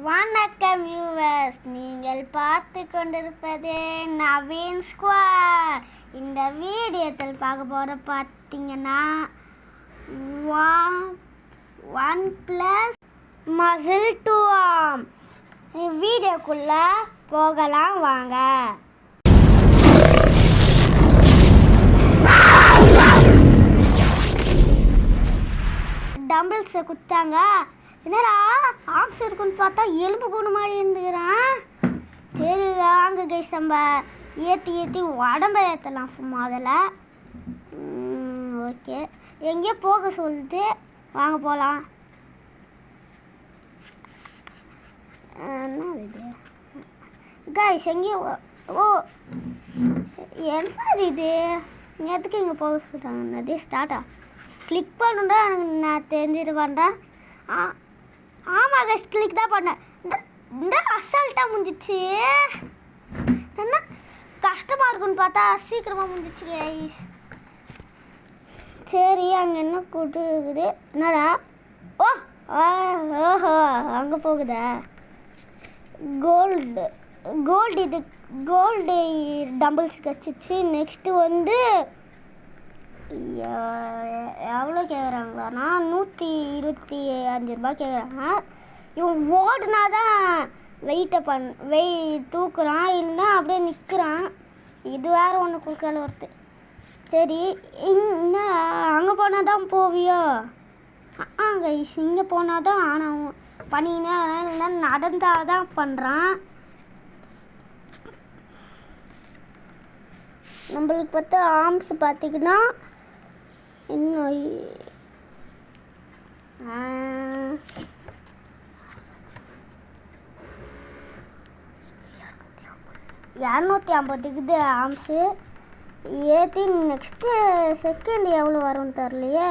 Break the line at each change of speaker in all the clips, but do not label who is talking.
வணக்கம் வியூவர்ஸ், நீங்கள் பார்த்து கொண்டிருப்பது நவீன் ஸ்குவாட். இந்த வீடியோத்தில் பார்க்க போகிற பார்த்தீங்கன்னா OnePlus Muzzle 2 Arm. வீடியோக்குள்ள போகலாம் வாங்க. டம்பிள்ஸை குத்தாங்க. என்னடா ஆம்ஸ் இருக்குன்னு பார்த்தா எலும்பு கூடு மாதிரி இருந்துக்கிறான். சரி வாங்க கைஸ், நம்ம ஏற்றி உடம்ப ஏற்றலாம் முதல்ல. ஓகே, எங்கேயோ போக சொல்லுது, வாங்க போகலாம். என்ன இது கைஸ்? எங்கேயோ என்ன இது? எதுக்கு இங்கே போக சொல்கிறாங்க? அதே ஸ்டார்ட்டா கிளிக் பண்ணுண்டா எனக்கு நான் தெரிஞ்சுட்டு பண்ணுறேன். ஆமாம் கைஸ், கிளிக் தான் பண்ணேன். இந்த அசால்ட்டாக முடிஞ்சிச்சு. என்ன கஷ்டமாக இருக்குன்னு பார்த்தா சீக்கிரமாக முடிஞ்சிச்சு கைஸ். சரி, அங்கே என்ன கூட்டு இருக்குது? என்னடா? ஓஹோ, அங்கே போகுதா? கோல்டு இது கோல்டு டம்பிள்ஸ் கிடச்சிச்சு. நெக்ஸ்ட்டு வந்து எவ்வளோ கேட்குறாங்களாண்ணா? 125 ரூபாய் கேட்குறாங்க. இவன் ஓடுனா தான் தூக்குறான், இல்லைன்னா அப்படியே நிற்கிறான். இது வேறு ஒன்று குறுக்கால வருது. சரி, இன்னும் அங்கே போனால் தான் போவியோ? கைஸ், இங்கே போனால் தான். ஆனால் பண்ணினே இல்லைன்னா நடந்தால் தான் பண்ணுறான். நம்மளுக்கு பார்த்தா ஆர்ம்ஸ் பார்த்தீங்கன்னா இன்னும் 250 இருக்குது ஆர்ம்ஸு ஏற்றி. நெக்ஸ்ட்டு செகண்ட் எவ்வளோ வரும்னு தரலையே.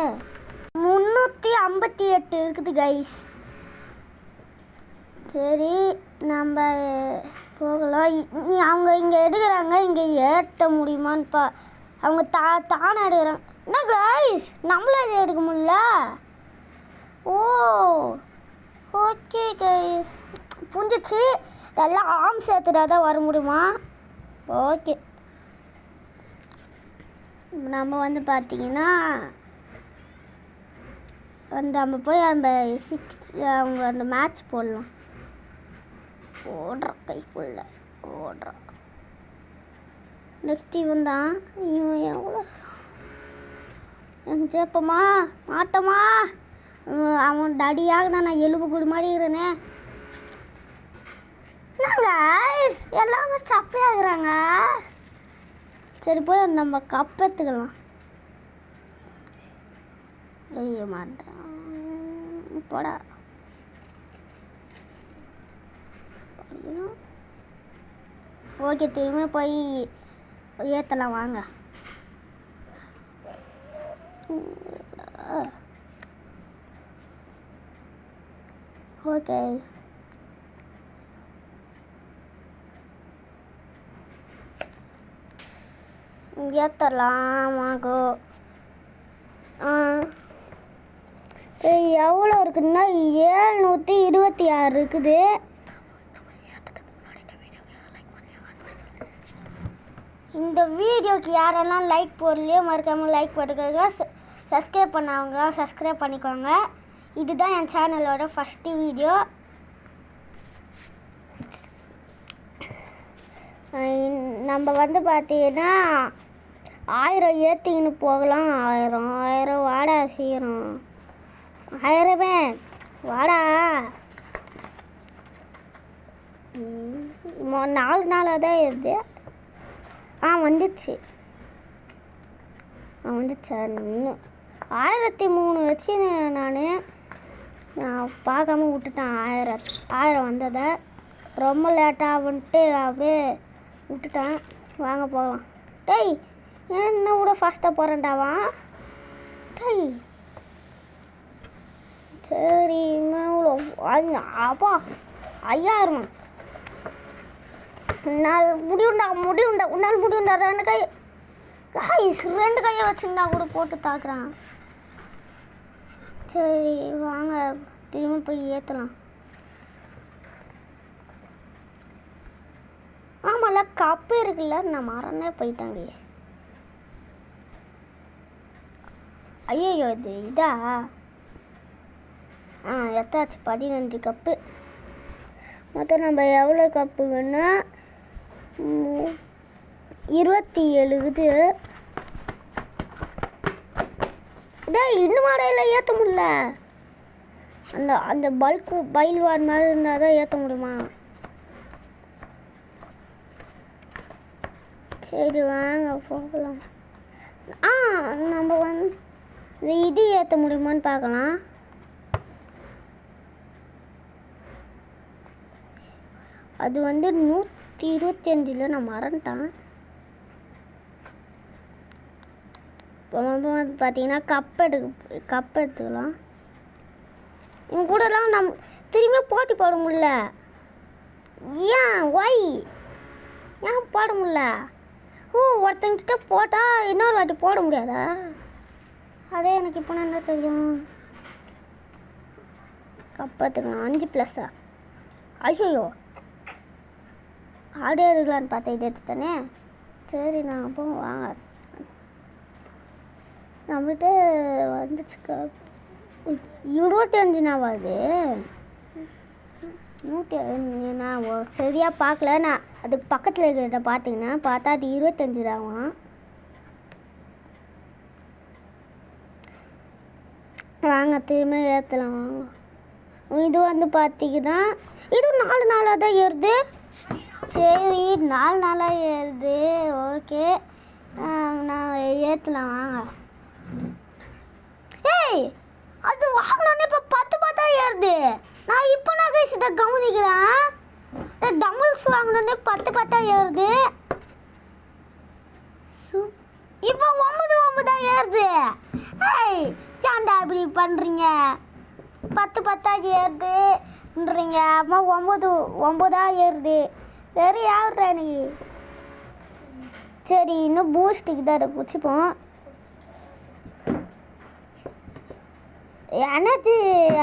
358 இருக்குது கைஸ். சரி, நம்ம போகலாம். அவங்க இங்கே எடுக்கிறாங்க, இங்கே ஏற்ற முடியுமான்னு அவங்க தானே எடுக்கிறாங்க. என்ன கைஸ், நம்மளால இதை எடுக்க முடியல? ஓகே கைஸ், புரிஞ்சிச்சு. எல்லாம் ஆர்ம்ஸ் ஏற்றுட்டா தான் வர முடியுமா? ஓகே, நம்ம வந்து பார்த்தீங்கன்னா நம்ம போய் அந்த அவங்க அந்த மேட்ச் போடலாம். ஓடுறான் கைக்குள்ள ஓடுறான். நெக்ஸ்ட் இவன் தான். இவன் எவ்வளோ சேப்பமா மாட்டோமா? அவன் டடியாக நான் எலும்பு கூடு மாதிரி இருக்கிறேனே. என்னங்க எல்லாமே சப்பையாகிறாங்க. சரி, போய் நம்ம கப் எடுத்துக்கலாம். செய்ய மாட்டேன் போடா. ஓகே, திரும்ப போய் ஏற்றலாம் வாங்க. ஓகே, ஏற்றலாம் வாங்க. எவ்வளோ இருக்குன்னா 726 இருக்குது. இந்த வீடியோக்கு யாரெல்லாம் லைக் போடலையோ மறக்காமல் லைக் போட்டுக்கோங்க. சப்ஸ்கிரைப் பண்ணவங்களாம் சப்ஸ்கிரைப் பண்ணிக்கோங்க. இதுதான் என் சேனலோட ஃபஸ்ட்டு வீடியோ. நம்ம வந்து பார்த்தீங்கன்னா 1000 ஏற்றிக்கின்னு போகலாம். 1000 வாடா சீக்கிரம். 1000மே வாடா. 4 நாளாக தான் இருக்குது. வந்துச்சு. இன்னும் 1003 வச்சு நான் பார்க்காம விட்டுட்டேன். 1000 வந்ததை ரொம்ப லேட்டாக வந்துட்டு அப்படியே விட்டுட்டேன். வாங்க போகலாம். டேய், என்ன கூட ஃபாஸ்ட்டாக போகிறேன்டாவா? டேய் சரி, அப்பா 5000. உன்னால் முடியுண்டா. உன்னால் முடியுண்டா. 2 கை கைஸ், 2 கையை வச்சுருந்தா கூட போட்டு தாக்குறான். சரி வாங்க, திரும்ப போய் ஏற்றலாம். வீடியோல கப்பு இருக்குல்ல, நான் மறந்தே போயிட்டேன் கைஸ். ஐயோ இது இதா எத்தாச்சு 15 கப்பு. மொத்தம் நம்ம எவ்வளோ கப்புங்கன்னா 27 இது. இன்னும் மாடையில் ஏற்ற முடியல. அந்த அந்த பைல்வான் மாதிரி இருந்தால் தான் ஏற்ற முடியுமா? சரி வாங்க போகலாம். நம்ம வந்து இது ஏற்ற முடியுமான்னு பார்க்கலாம். அது வந்து 125 நான் மறந்துட்டேன். இப்போ வந்து பார்த்தீங்கன்னா கப் எடுத்துக்கலாம். இவங்க கூடலாம் நம்ம திரும்பி போட்டி போட முடியல. ஏன் போட முடியல? ஒருத்தங்கிட்ட போட்டால் இன்னொரு வாட்டி போட முடியாதா? அதே எனக்கு இப்போ என்ன தெரியும். கப் எடுத்துக்கலாம் 5+. ஐயோ அப்படியே எடுக்கலான்னு பார்த்தேன். இது எடுத்துத்தானே. சரி நான் அப்போ வாங்க. நம்மகிட்ட வந்துச்சு 25 நாவாது. 105 நான் சரியாக பார்க்கல. நான் அதுக்கு பக்கத்தில் இருக்கிறத பார்த்தீங்கன்னா பார்த்தா அது 25 தான். வாங்க திரும்ப ஏற்றலாம் வாங்க. இது வந்து பார்த்தீங்கன்னா இது 4 நாளாக தான் ஏறுது. சரி 4 நாளாக ஏறுது. ஓகே நான் ஏற்றலாம் வாங்க. அது வாங்கினோன்னே இப்போ 10 ஏறுது. நான் இப்போ கைஸ் இதை கவனிக்கிறேன். டம்பிள்ஸ் வாங்கினோன்னே 10 ஏறுது. இப்போ 9 ஏறுது. ஏன்டா இப்படி பண்ணுறீங்க? 10 ஏறுதுன்றீங்க. அம்மா 9 ஏறுது. வேறு யாருடா எனக்கு? சரி இன்னும் பூஸ்ட்டுக்கு தான் குச்சிப்போம். எனர்ஜி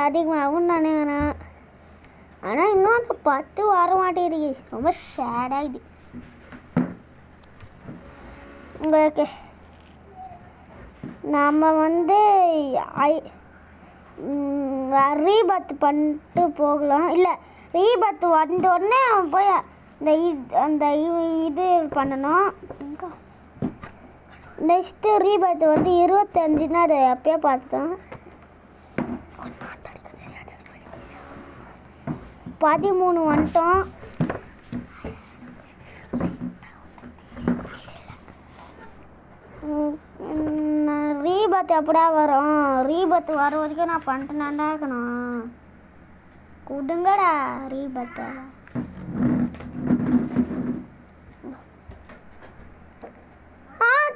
அதிகமாகும் நினைக்கிறேன். ஆனால் இன்னும் அந்த 10 வர மாட்டேங்குது. ரொம்ப ஷேடாகுது. ஓகே நம்ம வந்து ரீபத் பண்ணிட்டு போகலாம். இல்லை ரீபத் வந்தோடனே போய் அந்த இது பண்ணணும். நெக்ஸ்ட்டு ரீபத் வந்து 25ன்னா அதை அப்பயே பார்த்துட்டோம். 13 வந்துட்டோம். ரீபத் எப்படா வரும்? ரீபத் வர வரைக்கும் நான் பண்ணிட்டேனாண்டா இருக்கணும். கொடுங்கடா ரீபத்தை.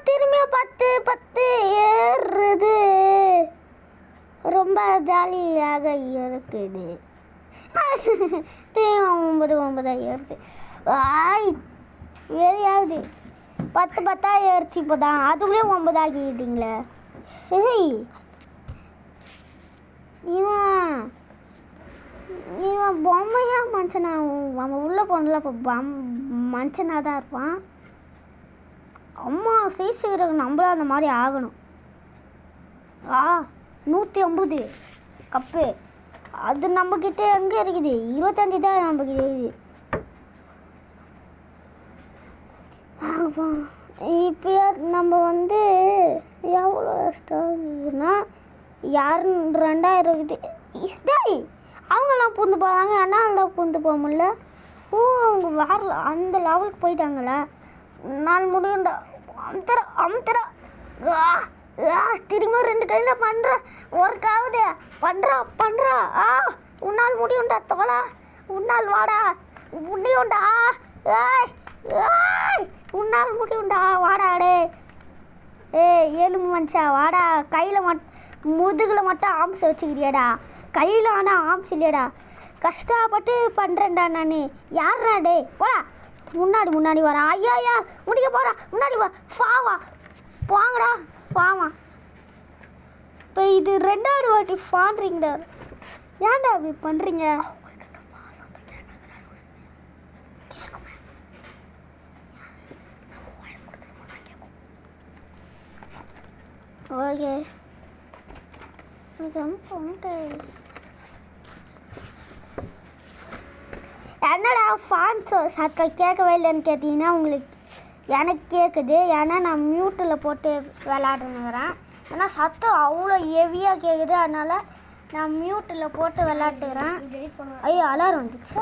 திரும்பியும் 10 ஏறுது. ரொம்ப ஜாலியாக இருக்குது. 9 ஏறுது. வேறையாவது 10 ஏறிச்சு. இப்போதான் அதுக்குள்ளே 9 ஆகிட்டீங்களே. இவன் பொம்மையா மனுஷனா? அவன் உள்ள போனல இப்போ மனுஷனாக தான் இருப்பான். அம்மா சீசுகிறக்கு நம்மளும் அந்த மாதிரி ஆகணும். 150 கப்பு. அது நம்மக்கிட்ட எங்கே இருக்குது? 25 தான் நம்மக்கிட்ட இருக்குது. இப்போ நம்ம வந்து எவ்வளோ ஸ்டார்னா 2000 இருக்குது. அவங்கெல்லாம் பூந்து போகிறாங்க. என்னால் தான் பூந்து போக முடியல. அவங்க வேறு அந்த லெவலுக்கு போயிட்டாங்களா? நாள் முடியும்டா. அமுத்துறா திரும்ப 2 கையில் பண்ணுற ஒர்க்காகுது. பண்ணுறா உன்னால் முடியும்டா தோலா. உன்னால் வாடா முடியும்டா. உன்னால் முடியும்டா வாடாடே. எலும்பு மனுஷா வாடா. கையில் முதுகில் மட்டும் ஆம்ஸ் வச்சுக்கிறியாடா. கையில் ஆனால் ஆம்ஸ் இல்லையாடா. கஷ்டப்பட்டு பண்ணுறேன்டா நான். யாரா டே போடா. முன்னாடி வரா. ஐயா முடிக்க போடா. முன்னாடி வா. வாங்கடா பாவா. இப்போ இது 2வது வாட்டி பாடுறீங்கடா. ஏன்டா அப்படி பண்ணுறீங்க? ஓகே என்னடா ஃபான் சத்தம் கேட்கவே இல்லைன்னு கேட்டிங்கன்னா உங்களுக்கு எனக்கு கேட்குது. ஏன்னா நான் மியூட்டில் போட்டு விளாடுனுங்கிறேன். ஏன்னா சத்தம் அவ்வளோ ஹெவியாக கேட்குது. அதனால் நான் மியூட்டில் போட்டு விளாட்டுக்கிறேன். ஐயோ அலாரம் வந்துச்சு.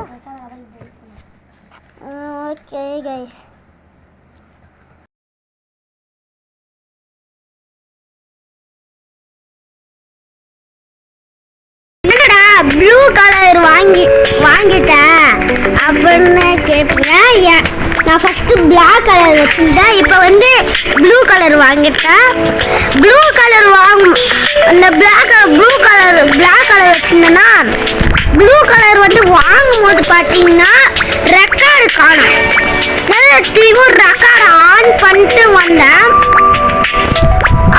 ஓகே கைஸ், என்னடா ப்ளூ கலர் வாங்கிட்டேன் அப்படின்னு கேட்பீங்க. நான் ஃபஸ்ட்டு பிளாக் கலர் வச்சுருந்தேன். இப்போ வந்து ப்ளூ கலர் வாங்கிட்டேன். ப்ளூ கலர் அந்த பிளாக் கலர் வச்சுருந்தேன்னா ப்ளூ கலர் வந்து வாங்கும்போது பார்த்தீங்கன்னா ரெக்கார்டு காணும். திரும்பவும் ரெக்கார்டு ஆன் பண்ணிட்டு வந்தேன்.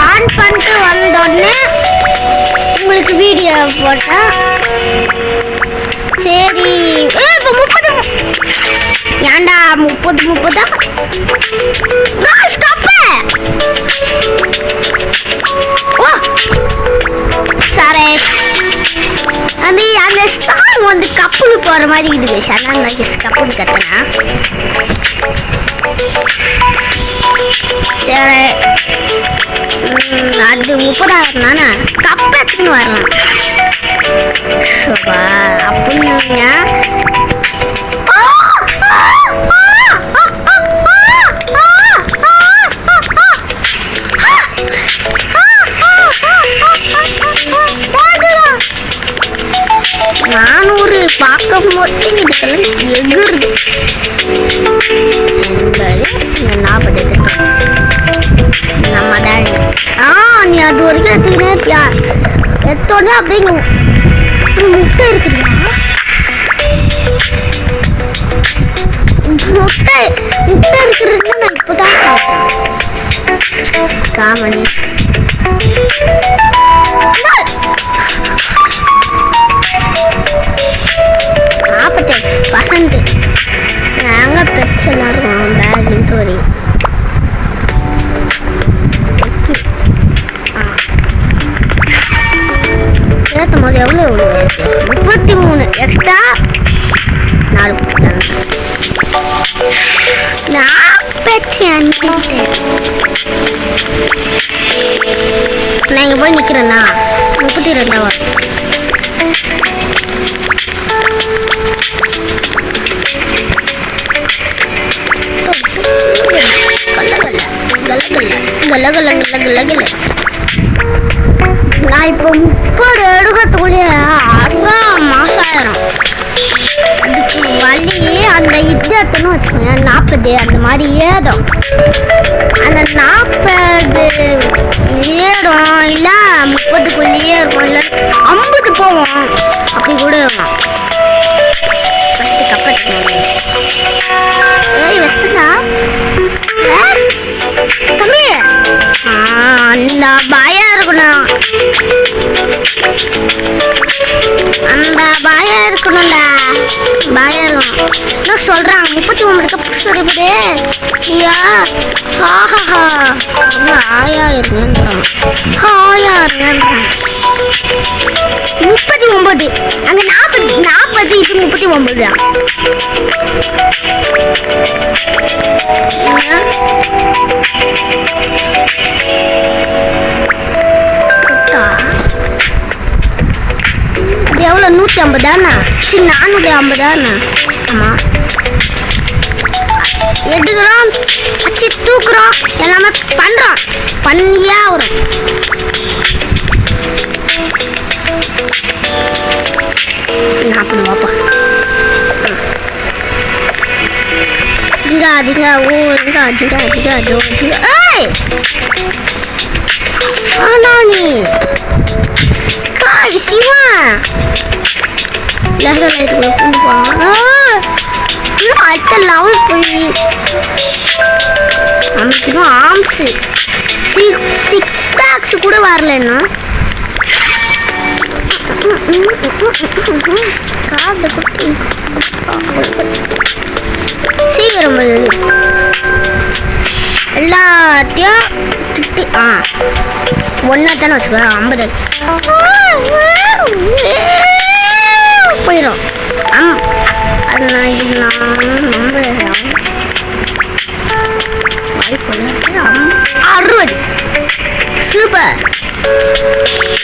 ஆன் பண்ணிட்டு வந்தோடனே உங்களுக்கு வீடியோ போட்டேன். சரி இப்போ 30 ஏன்டா 30 சரி அந்த ஸ்டார் வந்து கப்புக்கு போற மாதிரி இருக்குது. சனாங்க கப்புக்கு கட்டினா சரி அது 30,000 தானே கப்பு எடுத்துன்னு வரலாம் அப்படிங்க. நானூறு பார்க்கும்போது இதுக்கெல்லாம் எகுருது என்பது ஞாபகத்துக்கு நம்ம தான். நீ அது வரைக்கும் எடுத்துக்கினே இருப்பியா? எத்தோடனே அப்படிங்க முட்டை இருக்குதுயா. முட்டை இருக்குதுன்னு நான் இப்போதான் காமணி பசந்து நாங்க பெட்ஸ் எல்லாரும் பேக் இன்ட்ரோரி ஏற்றும் போது எவ்வளோ 33 எக்ஸ்ட்ரா 4 நான் பெட்ஸ் அனுப்பிட்டேன். நான் இங்கே போய் நிற்கிறேன்னா 32 நான் இப்போ 30 எடுக்கிறதுக்குள்ளே 6 மாசம் ஆயிரும். அதுக்கு வழி அந்த எடுத்துன்னு வச்சுக்கோங்க 40 அந்த மாதிரி ஏறும். அந்த 40 ஏறும் இல்லை 30க்குள்ளேயே இருக்கும், இல்லை 50 போவோம். அப்படி கூட இருக்கும். ஃபஸ்ட்டு கப்பல் வச்சுட்டா தம்பி அந்த பயம் இருக்கணும். அந்த பயம் இருக்கணும்டா. பயம் இருக்கும். என்ன சொல்றாங்க 39 கப்பு இருக்குது. இங்க ஆஹா ஆயா இருங்கன்றான். ஆயா இருங்கன்றான். 39 அங்க 40 இது 39 தான். அது எவ்வளோ 150 தானே? சரி 450 தானே? ஆமாம் எடுக்கிறோம், வச்சு தூக்குறோம், எல்லாமே பண்ணுறோம். பண்ணியே வரும். நான் பண்ணுவாப்பா ஜிங்கா ஜிங்கா ஓ ஜிங்கா ஜிங்கா ஜிங்கா ஜோ ஜிங்கா. ஏய் ஆனானி காய் சிவா லேசர் லைட் கூட கொண்டு போவாங்க. இன்னும் அடுத்த லெவல் போய் நமக்கு இன்னும் ஆர்ம்ஸு 6 பேக்ஸ் கூட வரலன்னா கார்டு கொடுத்து சீக்கிரம் எல்லாத்தையும் திட்டி ஒன்னாத்தானே வச்சுக்கோ 50 போயிடும். நம்ம 60 சூப்பர்.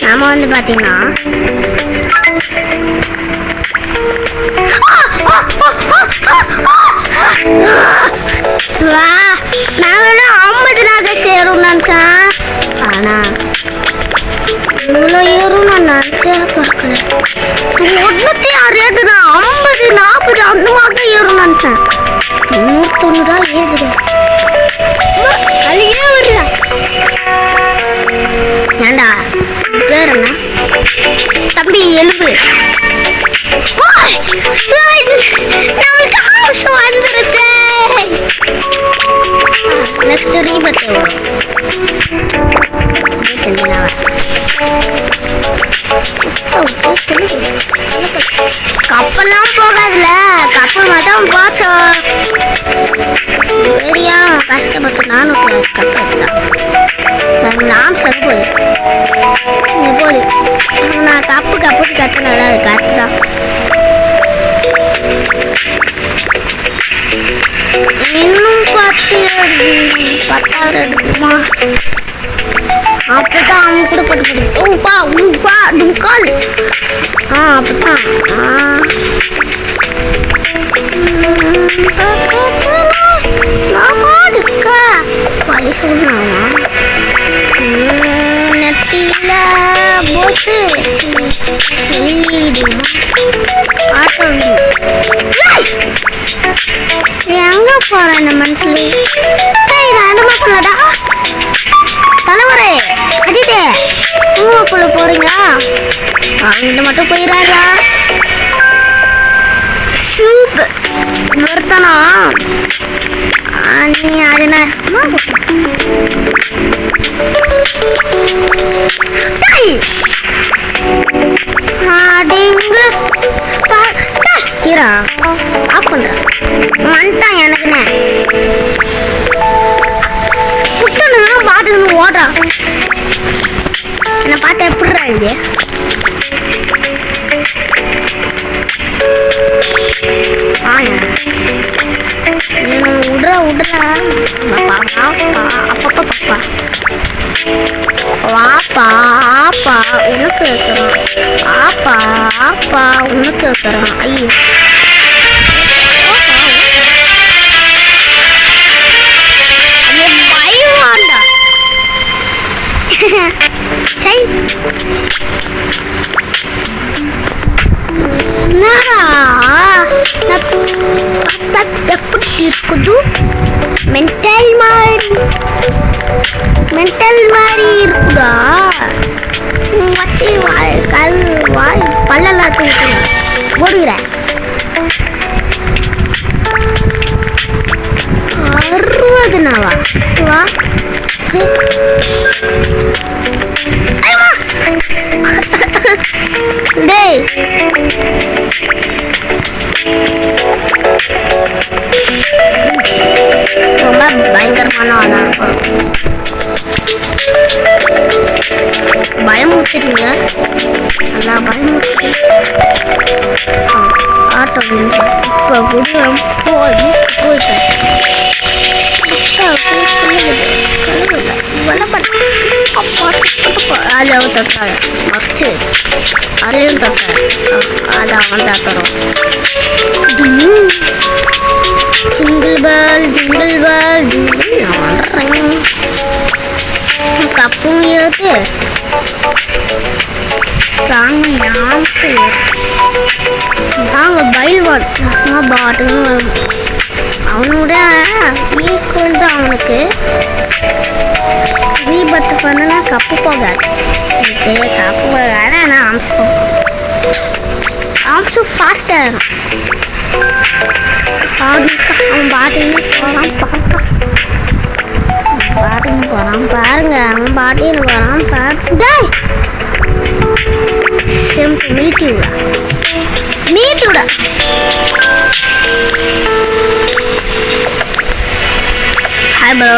நம்ம வந்து பாத்தீங்கன்னா நான் 50 நாக சேரும் நினைச்சேன். ஆனா இவ்வளோ ஏறும் நான் நினைச்சே பார்க்கல. 160 நான் 50 40 அந்த மாதிரி ஏறும் நினைச்சேன். 90 ஏறுது. அது ஏன் வரல? ஏண்டா பேர் என்ன? தம்பி எலும்பு. நம்மளுக்கு ஹவுஸ் வந்துருச்சு. நெக்ஸ்ட் ரீபத் கப்பெல்லாம் போகாதுல, கப்பல் மட்டும் போச்சோம். சரியா கஷ்டப்பட்டு நானும் கப்பல் நாம் சொல்லுது போது. நான் கப்பு கத்துனால அது கத்துதான். இன்னும் 10,000 எடுக்குமா? அப்பதான் அவன் கூட போட்டு ஊப்பா ஊப்பா டுக்கால். அப்பதான் பழி சொன்னாவா நெத்தியில போட்டு வெளியிடுமா ஆட்டம். எங்க போற இந்த மந்த்லி 2 மாசம்லடா தலைவரே அஜித்தே பூமாக்குள்ள போறீங்களா? அங்கிட்ட மட்டும் போயிடாதா. சூப்பர் நிறுத்தனா நீ அது நான் சும்மா ஆஃப் பண்ற வந்துட்டான். எனக்குன்னு குத்தனா பாட்டுன்னு ஓடுறான். என்னை பார்த்தா எப்படிடா இது? விடுறா அப்பப்பா வாப்பா ஆப்பா உனக்கு வைக்கிறான். ஆப்பா உனக்கு வைக்கிறான். ஐயோ பயவாண்டா. எப்படி இருக்குது? மென்டல் மாதிரி இருக்குதா? வச்சு வாய் பல்லெல்லாம் ஓடுகிறேன். 60 நாவா வா டேய் ரொம்ப பயங்கரமான ஆளா இருக்கும். பயமுறுத்திடுங்க நல்லா பயமுறுத்தி ஆட்டோ இப்போ குடியம் போயிட்டேன். அதில் தொட்டாள் மறைச்சு அதையும் தொட்டாள். அதை அவன் தட்டுறோம். ஜிங்கிள் பால் கப்பும் ஏது ஸ்ட்ராங் நாங்கள் பைல்வான் சும்மா பாட்டுன்னு வரும். அவனோட ஈக்குவல் தான் அவனுக்கு. ரீபத்து பண்ணனா கப்பு போகாது. கப்பு போகாது. ஆனால் ஆம்ஸும் ஃபாஸ்டாக அவன் பாட்டுன்னு போகிறான் பாருங்க. அவன் பாட்டின்னு போகிறான் பாருங்க. மீட்டுடா ஹாய் ப்ரோ.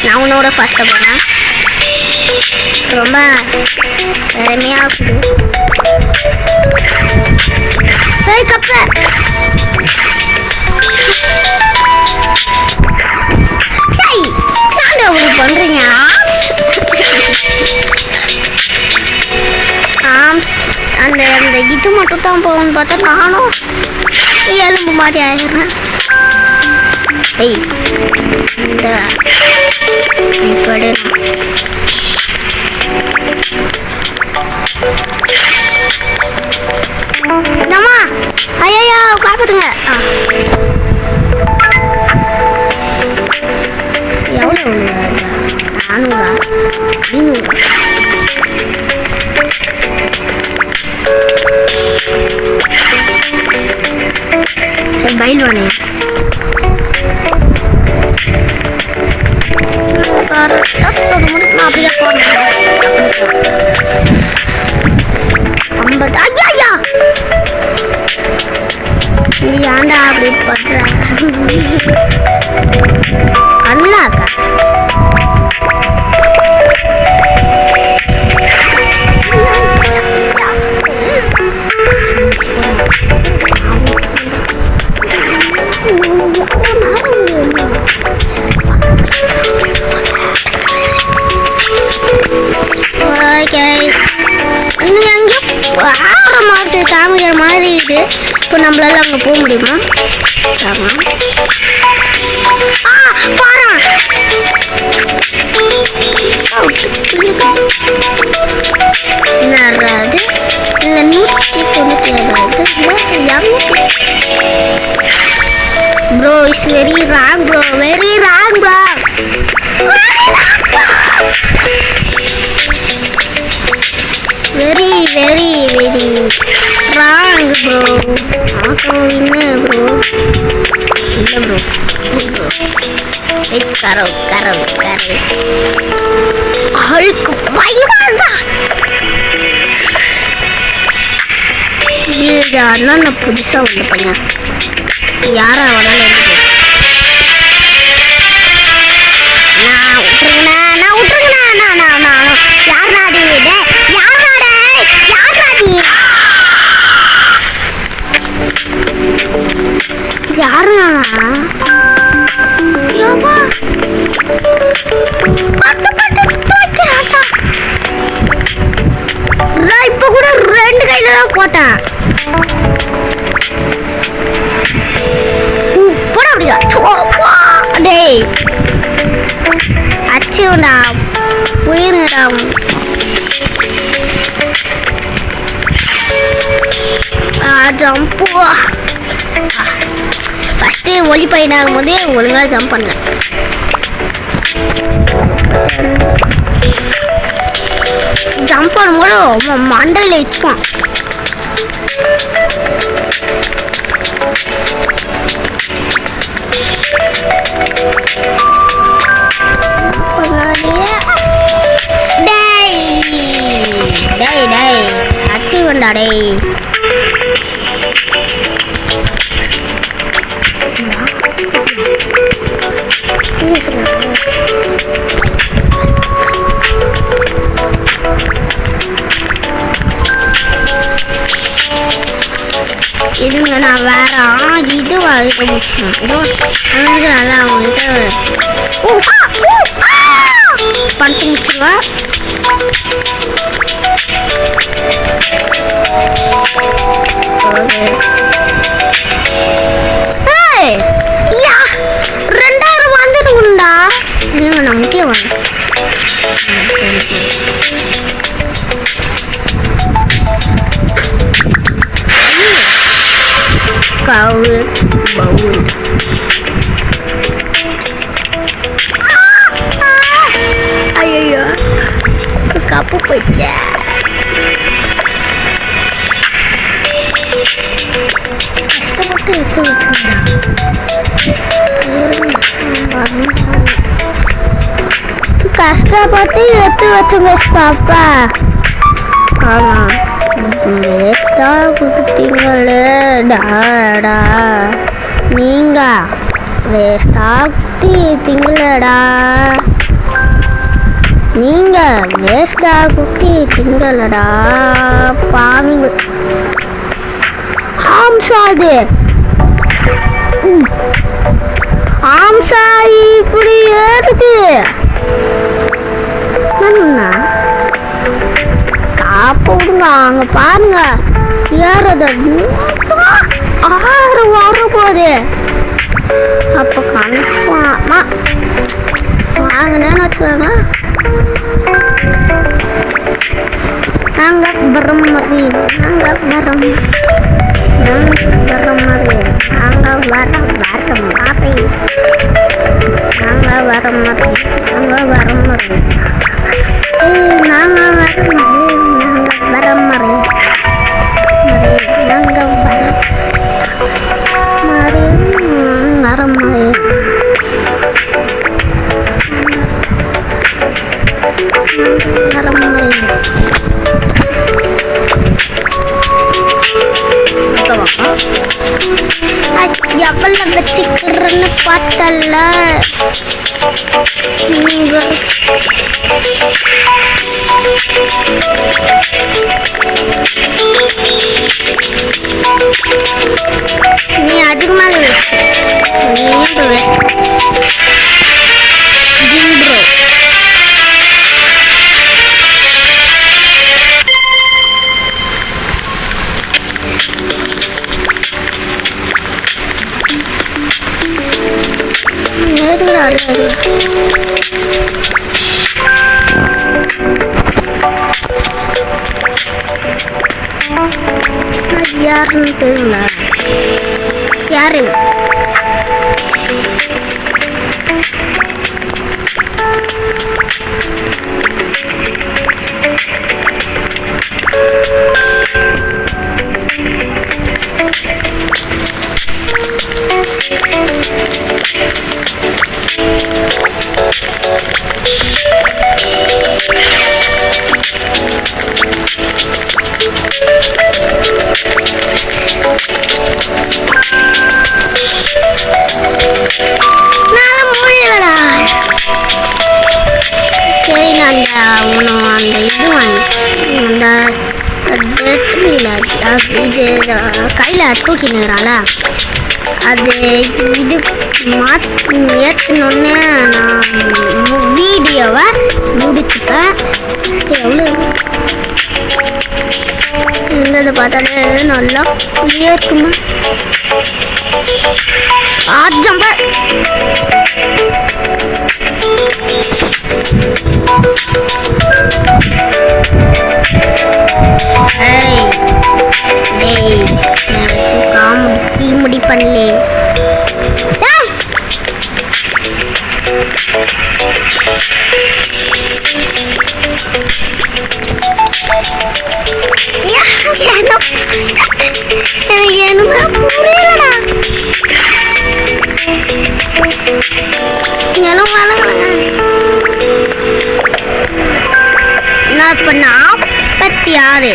நான் உன்னோட ஃபர்ஸ்ட்டாக போனேன். ரொம்ப அருமையா இருக்குது. கப்ப சரி நான் அப்படி பண்றீங்க. அந்த அந்த இது மட்டும் தான் போகணும்னு பார்த்தா நானும் எலும்பு மாதிரி ஆயிடுறேன். இந்த இப்படி நம்ம ஐயோ காப்பாத்துங்க. எவ்வளோ 400 300 பயில்வானே அப்படியே போறேன். 50 ஐயா நீ ஏன்டா அப்படி பண்ற? அண்ணாக்கா இன்னும் எங்கேயும் ஆரமாக காமிக்கிற மாதிரி இருக்கு. இப்போ நம்மளால அங்கே போக முடியுமா? என்னது இல்லை 197 bro it's very wrong bro, very wrong bro, very very very wrong bro. Auto என்ன ப்ரோ? இல்லை ப்ரோ வெயிட் கரவு கரவு கரவு ஹல்க் பயங்கரமா இது அண்ணன் புதுசா உள்ள பையன் யாரா வேணாலும் நான் விட்டுருங்கண்ணா, நான் விட்டுருங்கண்ணா, நான் யாருனாடி யாருனாடே யாருனாடி யாருண்ணா இப்ப கூட 2 கையில தான் போட்டேன். போட அப்படியா டேய் அச்சுடா போயிருங்கடா. ஜம்பு ஃபஸ்ட்டு ஒளி பையனாகும் போதே ஒழுங்கா ஜம்ப் பண்ணல. ஜம்ப் பண்ணும்போது மண்டையில் வச்சுப்பான். அச்சு வேண்டா டேய். இதுங்க நான் வேற இது வாழ்க்கை முடிச்சேன். அதான் அவங்ககிட்ட பண்ணிட்டு முடிச்சிருவேன். யா 2000 வந்துடுங்கடா. இல்லைங்க நான் முக்கிய வாங்க பவுல் பவுல் ஐயோ கப்பு போயிடுச்சே. கஷ்டப்பட்டு எடுத்து வச்சுருந்தா கஷ்டப்பட்டு எடுத்து வச்சுங்க பாப்பா. ஆமாம் வேஸ்டா கொடுத்தீங்களே டாடா, நீங்க வேஸ்டா கொடுத்தீங்களடா. நீங்க வேஸ்டா குத்தி திங்களடா பாவிங்க. ஆம்சா அது ஆம்சா இப்படி ஏறுது. காப்போடுங்க அங்க பாருங்க ஏறது 6 வர போகுது. அப்ப கன்ஃபார்மா வாங்கினேன்னு வச்சுக்கோங்க. நாங்க பிரம்மரி நாங்க வரம் பிரம்மரி நாங்க வரம் மாறி நாங்க வரம் மாறி நாங்க வரம் மாறி நாங்க வரம் மாறி நாங்க வரம் மாறி எவ்வளவு வச்சுக்கிறன்னு பார்த்தல. நீ அதுக்கு மேல ஜிங்க்ரோ யாருன்னு தெரியல. யாரு கையில தூக்கினுறால அது இது ஏற்றினோடனே நான் வீடியோவை முடிச்சுப்பேன். எவ்வளோ இந்த பார்த்தாலே நல்லா புளியா இருக்குமா. ஜம்பர் முடி பண்ணல. எனக்கு புரியலடா. நான் இப்ப 46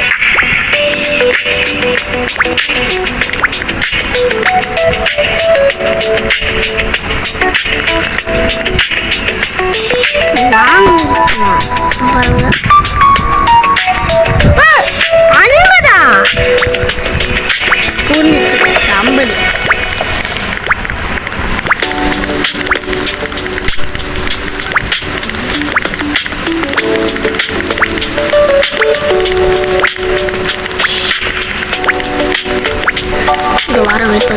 50 வாரம் வெயிட்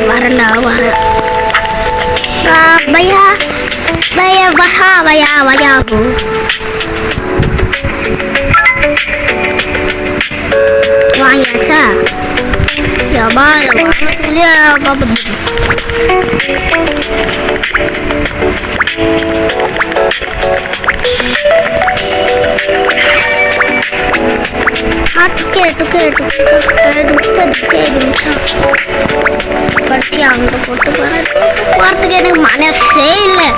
வரண்டா வர பையா பையா வஹா வயா வயாஹு வாங்கியாச்சா? யபா வாங்கலையா பாப்பா. பட்டி அவங்க போட்டு போறதுக்கு எனக்கு மனசே இல்லை.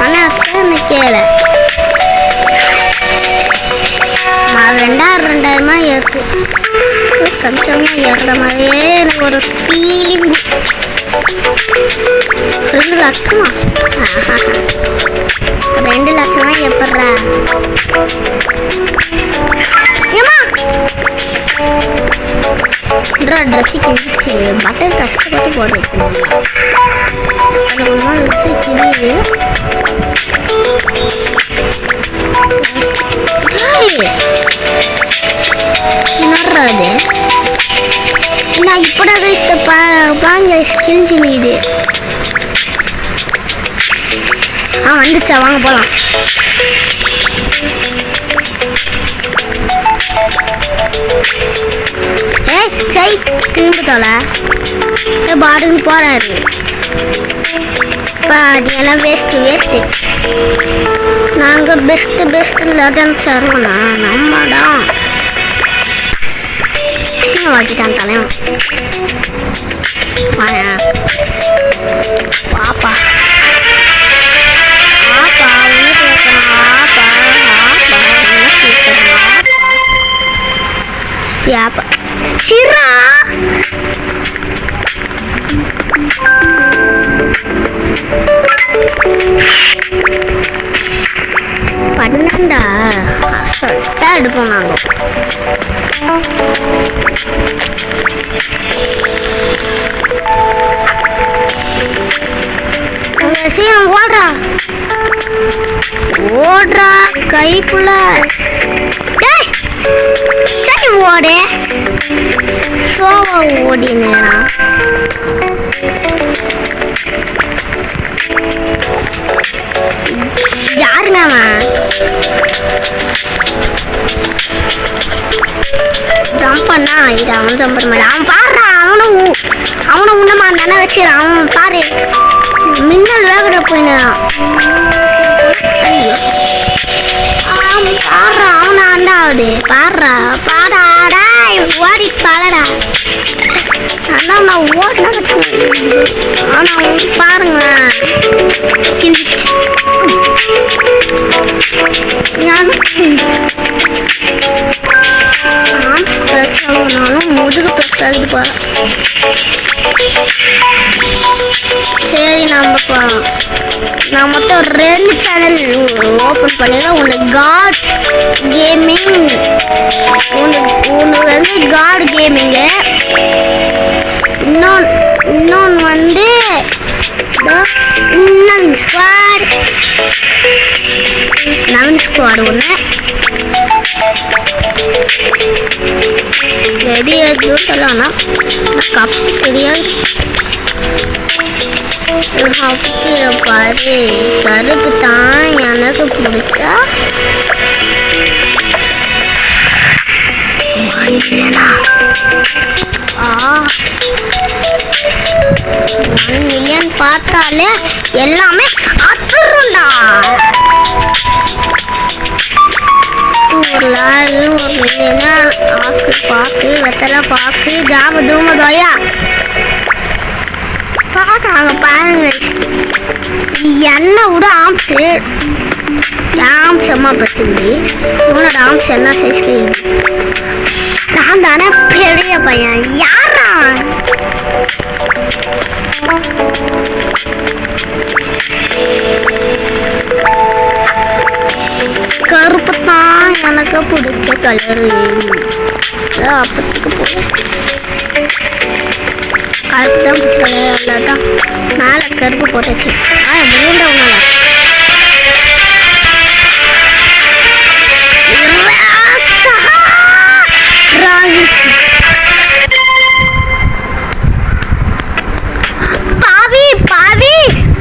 மனசே நிக்கல. 2000 2000 ஏற்று கொஞ்சமா ஏறுற மாதிரியே எனக்கு ஒரு ஃபீலிங். 2 லட்சமா? 2 லட்சமா எப்பட்றா? ஏமா ட்ரெஸ் கிழிச்சு பட்டன் கஷ்டப்பட்டு போடுறது அந்த ஒரு நாள் கிழியுது. என்னது நான் இப்படாக பாங்க ஸ்கில் கிழியுது. வந்துச்சா, வாங்க போலாம். சரி திரும்ப தோல பாடுன்னு போறாரு. எல்லாம் வேஸ்ட்டு. நாங்க பெஸ்ட் லெஜண்ட் சர்வனா நம்மடா வாட்டிட்டான் தலைவன். பாப்பா சிரா பண்ணண்டா சொட்டா எடுப்போம் நாங்க. சீரம் ஓடுறா கைக்குள்ள சரி ஓடு சோவா ஓடினா யாருங்க ஜம்ப் பண்ணா இது அவன் ஜம்ப் பண்ண மாட்டான். அவன் பாடுறான். அவனை உன்னமா தானே வச்சுக்கிறான். அவன் பாரு மின்னல் வேகட போயினான். ஐயோ பாடுறா அவனை அண்டாவது பாடாடா ஓடி பாடடா. அதான் நான் ஓடினா ஆனா பாருங்க முதுகு பெருசாகுது போற. சரி நான் மொத்தம் 2 சேனல் ஓபன் பண்ணிருக்கேன். ஒன்று காட் கேமிங், ஒன்று வந்து காட் கேமிங்கு, இன்னொன்று வந்து நவீன் ஸ்குவாட் ஒன்று. எது எதுவும் சொல்லலாம் கப்ஸ் சரியா பாரு. கருப்பு தான் எனக்கு பிடிச்சா $1 மில்லியன் பார்த்தாலே எல்லாமே அத்துருண்டா. ஒரு மில்லியனா ஆக்கு பாக்கு வெத்தலை பாக்கு ஜாம தூம தோயா பார்க்கறாங்க பாருங்க. என்ன விட ஆம்ஸ் அம்மா பத்துது. இவனோட ஆம்ஸ் என்ன சைஸ்க்கு? நான் தானே பெரிய பையன். யாரா கருப்பு தான் எனக்கு பிடிச்ச கலரு. அப்பத்துக்கு போய் கருப்பு தான் பிடிச்ச கலர். அவ்வளோதான் மேலே கருப்பு போட்டுச்சு. முடியுண்டவனால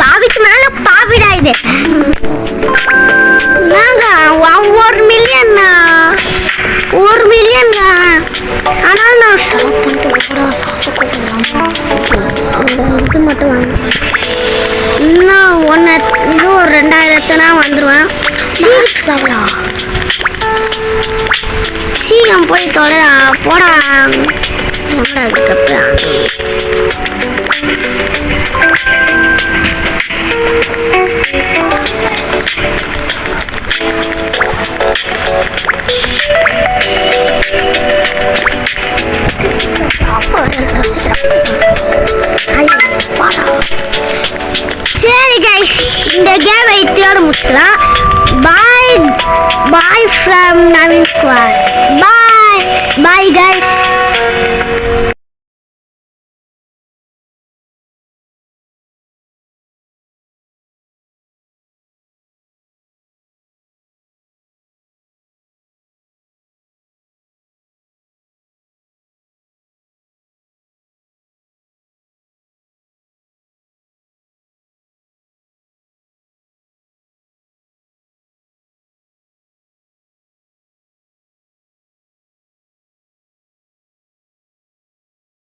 பாவிக்கு மேல பாவிடா இது. நாங்க 1 மில்லியன் ஆனால் நான் இது மட்டும் வாங்க. இன்னும் 2000 வந்துருவேன். சீக்கிரம் போய் தொலைடா போடா. Bye from Navin Squad. Bye. Bye guys.